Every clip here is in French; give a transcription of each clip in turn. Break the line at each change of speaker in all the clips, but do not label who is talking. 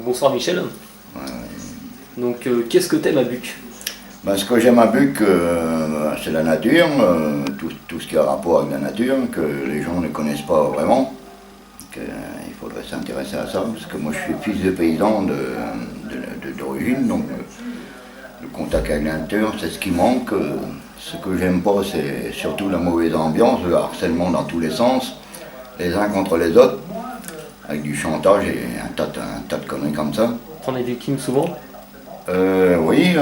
Bonsoir Michel. Donc qu'est-ce que t'aimes à Buc?
Ce que j'aime à Buc, c'est la nature, tout ce qui a rapport avec la nature, que les gens ne connaissent pas vraiment. Il faudrait s'intéresser à ça, parce que moi je suis fils de paysan d'origine, donc le contact avec la nature, c'est ce qui manque. Ce que j'aime pas, c'est surtout la mauvaise ambiance, le harcèlement dans tous les sens, les uns contre les autres, avec du chantage et un tas de conneries comme ça.
T'en es victime souvent?
Oui,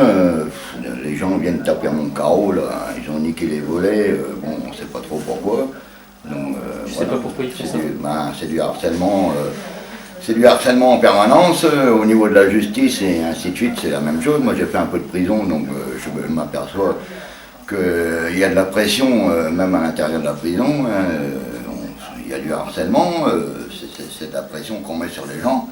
les gens viennent taper à mon carreau, là, ils ont niqué les volets, bon, on ne sait pas trop pourquoi. Donc,
je sais pas pourquoi ils font ça.
C'est du harcèlement. C'est du harcèlement en permanence, au niveau de la justice et ainsi de suite, c'est la même chose. Moi j'ai fait un peu de prison, donc je m'aperçois qu'il y a de la pression, même à l'intérieur de la prison. Il y a du harcèlement, c'est de la pression qu'on met sur les gens.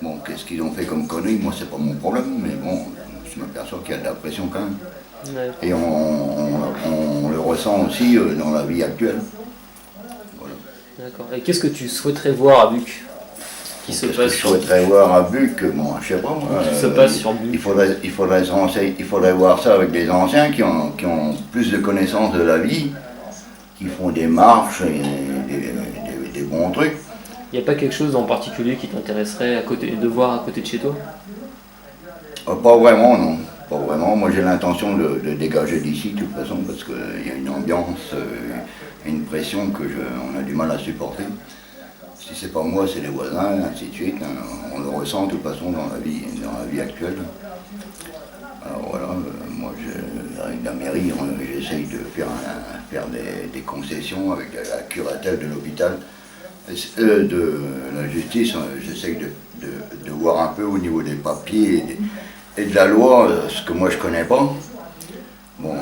Bon, qu'est-ce qu'ils ont fait comme conneries, moi c'est pas mon problème, mais bon, je m'aperçois qu'il y a de la pression quand même. Ouais. Et on le ressent aussi dans la vie actuelle. Voilà.
D'accord. Et qu'est-ce que tu souhaiterais voir à Buc?
Qu'est-ce que je souhaiterais voir à Buc? Bon, je sais pas moi.
Qui se passe sur Buc?
Il faudrait voir ça avec des anciens qui ont plus de connaissances de la vie, qui font des marches et des bons trucs.
Il n'y a pas quelque chose en particulier qui t'intéresserait de voir à côté de chez toi?
Pas vraiment, non. Pas vraiment. Moi j'ai l'intention de dégager d'ici de toute façon parce qu'il y a une ambiance, une pression on a du mal à supporter. Si c'est pas moi, c'est les voisins, ainsi de suite. On le ressent de toute façon dans la vie actuelle. Alors voilà, moi avec la mairie, j'essaye de faire des concessions avec la curatelle de l'hôpital. De la justice, j'essaye de voir un peu au niveau des papiers et de la loi, ce que moi je connais pas. Bon,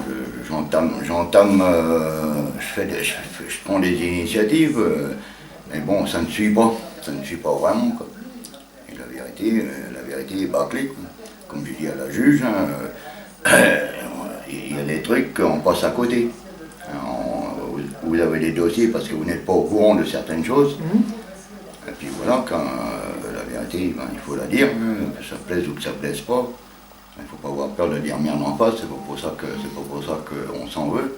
je prends des initiatives, mais bon, ça ne suit pas vraiment, quoi. Et la vérité est bâclée, quoi. Comme je dis à la juge, il y a des trucs qu'on passe à côté. Vous avez des dossiers parce que vous n'êtes pas au courant de certaines choses. Et puis voilà, quand la vérité, il faut la dire, que ça plaise ou que ça plaise pas. Il ne faut pas avoir peur de dire merde en face, c'est pas pour ça qu'on s'en veut.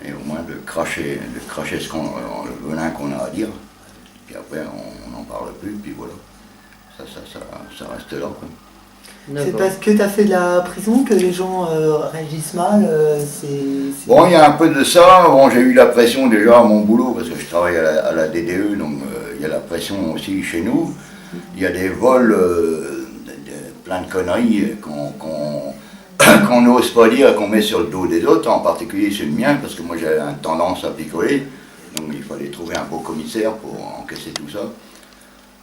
Et au moins de cracher le venin qu'on a à dire. Puis après, on n'en parle plus, puis voilà. Ça reste là, quoi.
C'est parce que tu as fait de la prison que les gens réagissent mal,
Bon, il y a un peu de ça. Bon, j'ai eu la pression déjà à mon boulot, parce que je travaille à la DDE, donc il y a la pression aussi chez nous. Il y a des vols, plein de conneries qu'on n'ose pas dire, qu'on met sur le dos des autres, en particulier sur le mien, parce que moi j'ai une tendance à picoler. Donc il fallait trouver un beau commissaire pour encaisser tout ça.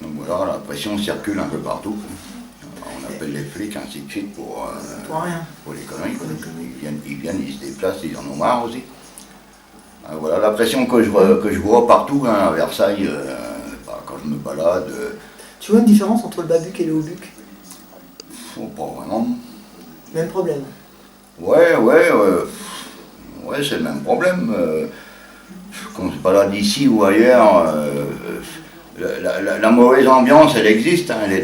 Donc voilà, la pression circule un peu partout. On appelle les flics, ainsi de suite, pour les conneries. Ils viennent, ils se déplacent, ils en ont marre aussi. Voilà la pression que je vois partout, à Versailles, quand je me balade.
Tu vois une différence entre le bas Buc et le haut Buc?
Pas vraiment.
Même problème?
Ouais, c'est le même problème. Qu'on se balade ici ou ailleurs, la mauvaise ambiance, elle existe, hein, elle est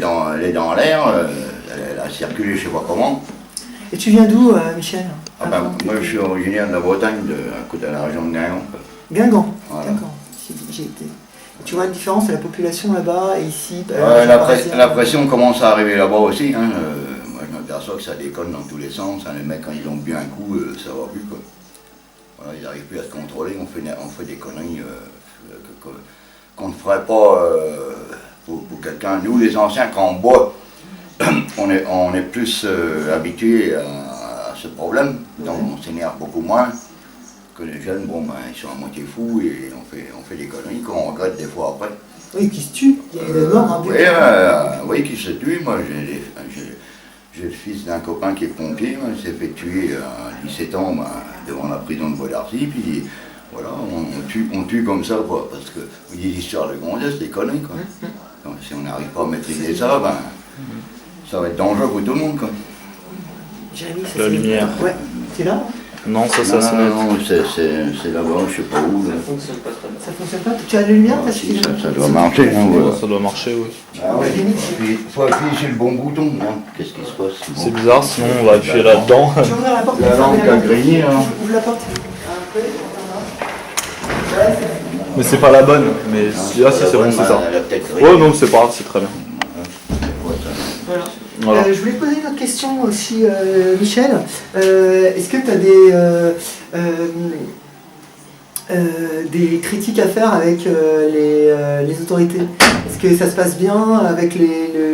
dans l'air, elle a circulé je sais pas comment.
Et tu viens d'où, Michel?
Moi je suis originaire de la Bretagne, à côté de la région de Guingamp.
Guingamp,
voilà.
D'accord, j'ai été. Tu vois une différence de la population là-bas et ici?
La pression commence à arriver là-bas aussi. Hein. Moi je m'aperçois que ça déconne dans tous les sens. Hein. Les mecs quand ils ont bu un coup, ça va plus, quoi. Voilà, ils n'arrivent plus à se contrôler, on fait des conneries qu'on ne ferait pas pour quelqu'un. Nous les anciens, quand on boit, on est plus habitués à ce problème, donc on s'énerve beaucoup moins que les jeunes. Bon, ils sont à moitié fous et on fait des conneries qu'on regrette des fois après.
Oui, qui se tuent, il y a eu des morts.
Oui, qui se tuent. Moi j'ai le fils d'un copain qui est pompier, il s'est fait tuer à 17 ans devant la prison de Bois-d'Arcy, puis voilà, on tue comme ça, quoi, parce que vous dites l'histoire de gonzesse, des conneries, quoi. Donc, si on n'arrive pas à maîtriser ça, ça va être dangereux pour tout le monde, quoi.
Jérémy,
la lumière.
Ouais, c'est là?
Non, ça c'est
Non,
assez
non,
net.
non, c'est là-bas, je sais pas où. Là.
Ça fonctionne pas très bien.
Ça fonctionne pas? Tu as la lumière?
Ah,
Parce
si,
que-
ça doit marcher. Hein, voilà.
Ça doit marcher, oui.
Ah ouais, faut appuyer sur le bon bouton. Hein. Qu'est-ce qui se passe?
C'est bizarre, sinon on va appuyer là-dedans.
Tu ouvres la porte?
La lampe a grillé. Hein.
Ouvre la porte. Après, on va. Ouais, c'est-
Mais c'est pas la bonne. Mais si, ah, si, c'est bon, c'est ça.
Elle a peut-être grillé.
Oh non, c'est pas grave, c'est très bien.
Ouais, ça-
Voilà.
Voilà.
Je voulais te poser une autre question aussi, Michel. Est-ce que tu as des critiques à faire avec les autorités? Est-ce que ça se passe bien avec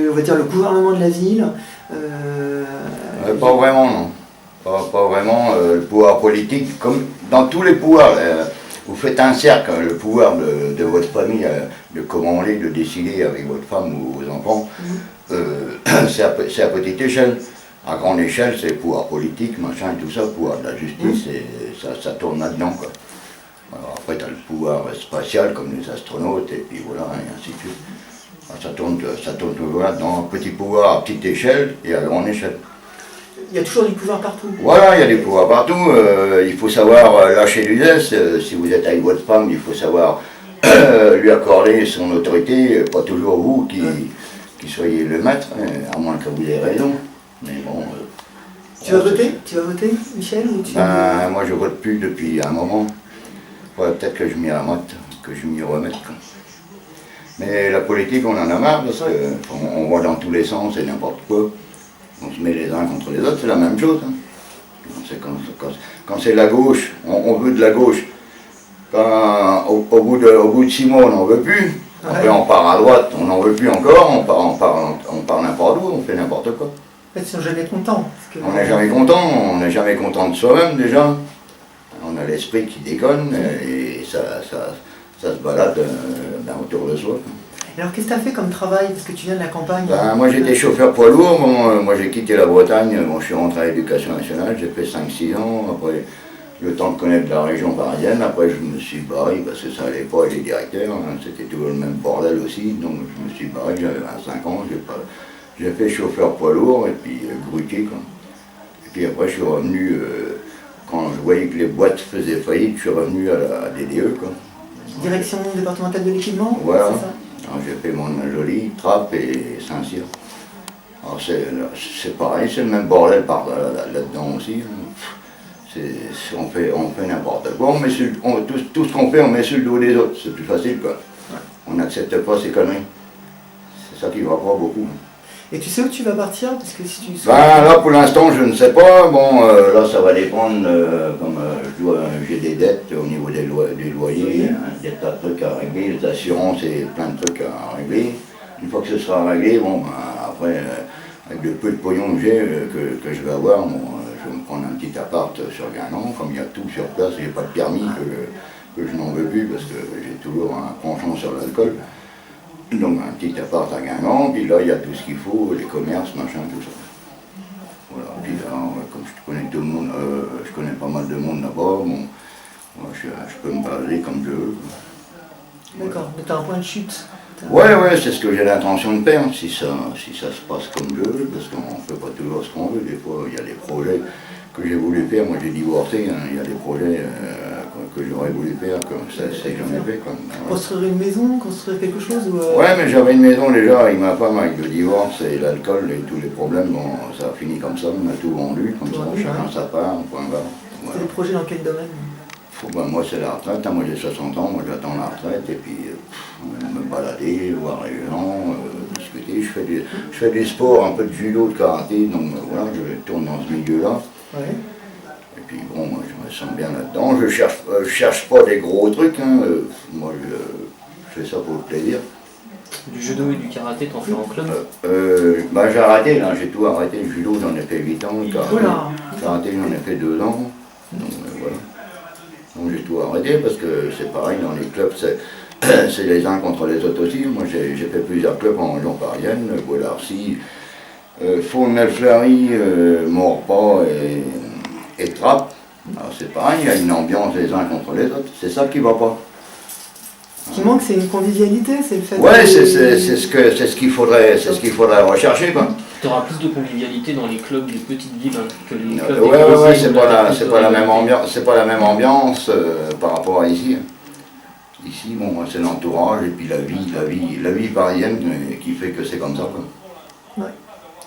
on va dire le gouvernement de la ville?
Pas vraiment, non. Pas vraiment. Le pouvoir politique, comme dans tous les pouvoirs, vous faites un cercle, le pouvoir de votre famille, de commander, de décider avec votre femme ou vos enfants, c'est à petite échelle. À grande échelle, c'est le pouvoir politique, machin et tout ça, le pouvoir de la justice, et ça tourne là-dedans, quoi. Alors après, tu as le pouvoir spatial, comme les astronautes, et puis voilà, et ainsi de suite. Alors, ça tourne toujours là-dedans. Petit pouvoir à petite échelle et à grande échelle.
Il y a toujours du pouvoir partout.
Voilà, il y a des pouvoirs partout. Il faut savoir lâcher du zeste. Si vous êtes avec votre femme, il faut savoir lui accorder son autorité. Pas toujours vous qui soyez le maître, à moins que vous ayez raison. Mais bon.
Tu vas voter? Tu vas voter, Michel, ou tu...
Moi, je vote plus depuis un moment. Ouais, peut-être que je m'y remote, que je m'y remette. Quoi. Mais la politique, on en a marre parce qu'on voit dans tous les sens et n'importe quoi. On se met les uns contre les autres, c'est la même chose. Hein. Quand c'est la gauche, on veut de la gauche. Au bout de 6 mois, on n'en veut plus. Après, on part à droite, on n'en veut plus encore. On part n'importe où, on fait n'importe quoi.
En fait, ils sont jamais contents. Parce que...
On n'est jamais content, on n'est jamais content de soi-même déjà. On a l'esprit qui déconne et ça se balade autour de soi.
Alors qu'est-ce que tu as fait comme travail? Parce que tu viens de la campagne.
Moi j'étais chauffeur poids lourd, moi j'ai quitté la Bretagne, je suis rentré à l'éducation nationale, j'ai fait 5-6 ans, après le temps de connaître la région parisienne, après je me suis barré parce que ça allait pas avec les directeurs, hein, c'était toujours le même bordel aussi, donc je me suis barré, j'avais 25 ans, j'ai fait chauffeur poids lourd et puis grutier quoi. Et puis après je suis revenu, quand je voyais que les boîtes faisaient faillite, je suis revenu à la DDE quoi.
Direction départementale de l'équipement?
Voilà.
C'est ça?
Alors, j'ai fait mon joli, Trappes et Saint-Cyr. Alors c'est pareil, c'est le même bordel là-dedans aussi. On fait n'importe quoi, tout ce qu'on fait, on met sur le dos des autres, c'est plus facile quoi. On n'accepte pas ces conneries. C'est ça qui va pas beaucoup.
Et tu sais où tu vas partir? Parce que si tu...
Là pour l'instant je ne sais pas, là ça va dépendre, j'ai des dettes au niveau des loyers, hein, des tas de trucs à régler, les assurances et plein de trucs à régler. Une fois que ce sera réglé, après avec le peu de pognon que j'ai, que je vais avoir, je vais me prendre un petit appart sur Guingamp, comme il y a tout sur place, j'ai pas de permis que je n'en veux plus parce que j'ai toujours un penchant sur l'alcool. Donc un petit appart à Guingamp, puis là il y a tout ce qu'il faut, les commerces, machin, tout ça. Voilà, puis là, comme je connais tout le monde, je connais pas mal de monde là-bas, moi, je peux me balader comme je veux.
D'accord, mais tu as un point de chute.
Ouais, c'est ce que j'ai l'intention de faire, si ça se passe comme je veux, parce qu'on ne fait pas toujours ce qu'on veut, des fois il y a des projets que j'ai voulu faire, moi j'ai divorcé, hein, il y a des projets que j'aurais voulu faire, que ça c'est jamais fait. Quoi.
Construire une maison, construire quelque chose ou
Ouais, mais j'avais une maison déjà avec ma femme, avec le divorce et l'alcool et tous les problèmes, ça a fini comme ça, on a tout vendu, comme ça, chacun sa part, point barre. Voilà.
C'est des projets dans quel domaine?
Moi c'est la retraite, hein, moi j'ai 60 ans, moi j'attends la retraite et puis me balader, voir les gens, discuter. Je fais du sport, un peu de judo, de karaté, donc voilà, je tourne dans ce milieu-là.
Ouais.
Et puis bon, moi je me sens bien là-dedans, je cherche pas des gros trucs, hein, moi je fais ça pour le plaisir.
Du judo et du karaté, t'en fais en club?
J'ai arrêté, là, j'ai tout arrêté, le judo j'en ai fait 8 ans, le karaté j'en ai fait 2 ans, donc voilà. Donc j'ai tout arrêté parce que c'est pareil, dans les clubs c'est les uns contre les autres aussi. Moi j'ai fait plusieurs clubs en région parisienne, Bois-d'Arcy, Faulnes-Fleury, Maurepas et Trappes. Alors c'est pareil, il y a une ambiance les uns contre les autres, c'est ça qui va pas.
Ce qui manque, c'est une convivialité, c'est le fait
Ouais,
de-
c'est ce qu'il faudrait rechercher, quoi.
Tu auras plus de convivialité dans les clubs des petites villes hein, que les clubs
Ouais,
des grosses
ouais,
villes
c'est
où
pas
là, t'as
la,
plus
c'est
de
pas la même
rivalité.
ambiance, c'est pas la même ambiance par rapport à ici. Ici, bon, moi, c'est l'entourage et puis la vie parisienne qui fait que c'est comme ça, quoi.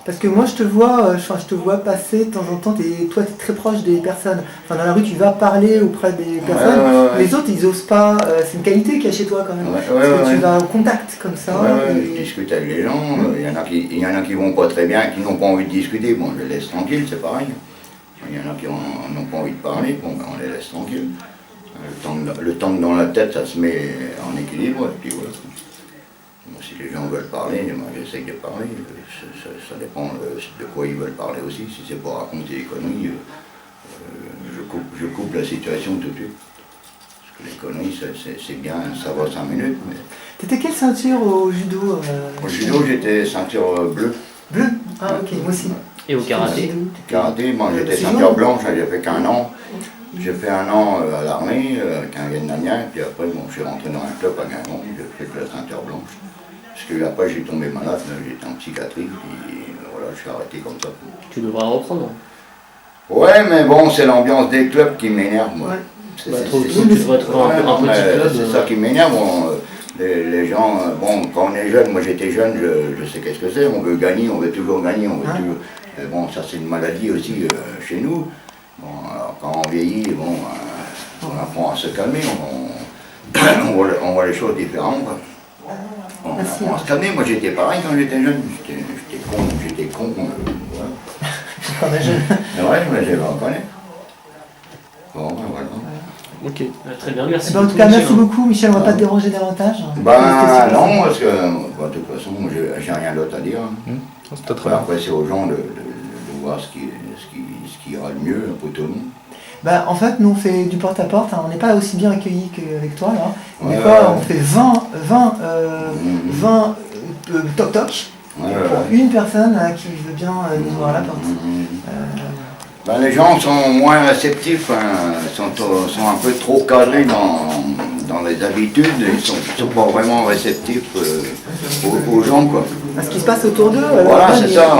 Parce que moi, je te vois passer de temps en temps, toi, tu es très proche des personnes. Enfin, dans la rue, tu vas parler auprès des personnes.
ouais.
Les autres, ils osent pas. C'est une qualité qu'il y a chez toi, quand même.
Ouais,
Parce que
ouais.
tu vas au contact, comme ça.
Je
et-
discute avec les gens, il y en a qui vont pas très bien, qui n'ont pas envie de discuter, bon, je les laisse tranquilles, c'est pareil. Il y en a qui n'ont pas envie de parler, bon, ben, on les laisse tranquilles. Le temps que dans la tête, ça se met en équilibre, et puis voilà. Bon, si les gens veulent parler, moi j'essaye de parler, ça dépend de quoi ils veulent parler aussi. Si c'est pour raconter des conneries, je coupe la situation tout de suite. Parce que les conneries, c'est bien, ça va 5 minutes, mais...
T'étais quelle ceinture au judo
Au judo, j'étais ceinture bleue.
Bleu. Ah, ok, moi aussi.
Et au karaté.
Karaté, moi j'étais
C'est
ceinture
long.
blanche, j'ai fait qu'un an. J'ai fait un an à l'armée avec un Vietnamien, puis après bon, je suis rentré dans un club à Guingamp, j'ai fait que la ceinture blanche. Parce que après j'ai tombé malade, j'étais en psychiatrie, puis voilà, je suis arrêté comme ça.
Tu devras reprendre.
Ouais, mais bon, c'est l'ambiance des clubs qui m'énerve, moi.
Ouais.
C'est
Bah,
c'est-
toi
c'est-
aussi, tu devrais trouver
ouais,
un
non,
petit
mais
club.
c'est ça qui m'énerve. Bon, les gens, bon, quand on est jeune, moi j'étais jeune, je sais qu'est-ce que c'est, on veut gagner, on veut toujours gagner, on veut
Ouais.
toujours... bon, ça c'est une maladie aussi chez nous. Bon, alors quand on vieillit, bon, on apprend à se calmer, on voit les choses différemment, quoi. On
Merci.
apprend à se calmer. Moi j'étais pareil quand j'étais jeune, j'étais con, voilà.
Quand on est jeune.
C'est vrai, je me les reconnais. Bon, ben voilà.
Ok.
Très bien, merci.
Eh ben, en tout
beaucoup,
cas,
Michel,
merci
hein.
beaucoup, Michel. On va pas te déranger davantage.
Ben non, parce que bah, de toute façon, j'ai rien d'autre à dire.
C'était très bien.
Après, c'est aux gens de voir ce qui ira le mieux pour tout le monde.
Bah, en fait, nous on fait du porte-à-porte, hein. On n'est pas aussi bien accueillis qu'avec toi là.
Ouais,
Des fois,
ouais.
on fait 20 toc-toc
Ouais,
pour
ouais.
une personne qui veut bien nous ouvrir la porte.
Ben, les gens sont moins réceptifs, hein, sont un peu trop cadrés dans les habitudes, ils sont pas vraiment réceptifs aux gens, quoi.
Ce qui se passe autour d'eux.
Voilà,
alors,
c'est
ils-
ça.